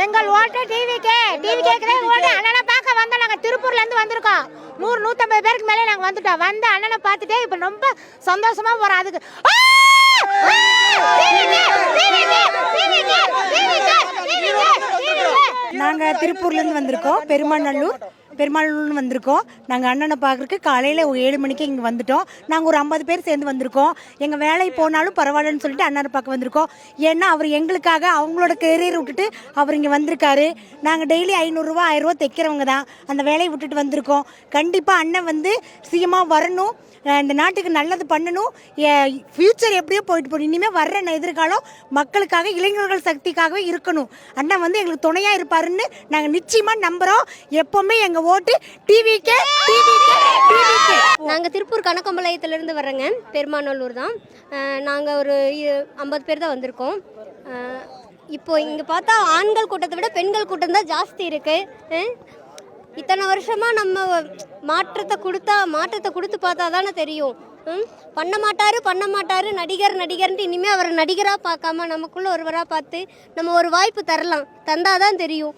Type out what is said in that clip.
எங்கள் ஓட்டு டிவிக்கே ஓட்டு அண்ணனை பார்க்க வந்தோம். நாங்கள் திருப்பூர்லேருந்து வந்திருக்கோம். 100-150 பேருக்கு மேலே நாங்கள் வந்துட்டோம். வந்து அண்ணனை பார்த்துட்டு இப்போ ரொம்ப சந்தோஷமா போகிறோம். அதுக்கு நாங்கள் திருப்பூர்லேருந்து வந்திருக்கோம். பெருமாநல்லூர்னு வந்திருக்கோம். நாங்கள் அண்ணனை பார்க்குறதுக்கு காலையில் 7 மணிக்கு இங்கே வந்துட்டோம். நாங்கள் ஒரு 50 பேர் சேர்ந்து வந்திருக்கோம். எங்கள் வேலை போனாலும் பரவாயில்லன்னு சொல்லிட்டு அண்ணனை பார்க்க வந்திருக்கோம். ஏன்னா அவர் எங்களுக்காக அவங்களோட கெரியர் விட்டுட்டு அவர் இங்கே வந்திருக்காரு. நாங்கள் டெய்லி 500 ரூபா 1000 ரூபா தைக்கிறவங்க தான். அந்த வேலையை விட்டுட்டு வந்திருக்கோம். கண்டிப்பாக அண்ணன் வந்து சிஎம்மாக வரணும், இந்த நாட்டுக்கு நல்லது பண்ணணும். ஃப்யூச்சர் எப்படியோ போயிட்டு போகணும். இனிமேல் வர்ற எதிர்காலம் மக்களுக்காக, இளைஞர்கள் சக்திக்காகவே இருக்கணும். அண்ணன் வந்து எங்களுக்கு துணையாக இருப்பாருன்னு நாங்கள் நிச்சயமாக நம்புகிறோம். எப்போவுமே எங்கள் ஓட்டு டிவிக்கே. நாங்கள் திருப்பூர் கணக்கம்பாளையத்திலேருந்து வர்றோங்க. பெருமாநல்லூர் தான். நாங்கள் ஒரு 50 பேர் தான் வந்திருக்கோம். இப்போது இங்கே பார்த்தா ஆண்கள் கூட்டத்தை விட பெண்கள் கூட்டம் தான் ஜாஸ்தி இருக்குது. இத்தனை வருஷமாக நம்ம மாற்றத்தை கொடுத்து பார்த்தா தானே தெரியும். பண்ண மாட்டாரு நடிகர்ன்ட்டு இனிமேல் அவரை நடிகராக பார்க்காம நமக்குள்ள ஒருவராக பார்த்து நம்ம ஒரு வாய்ப்பு தந்தாதான் தெரியும்.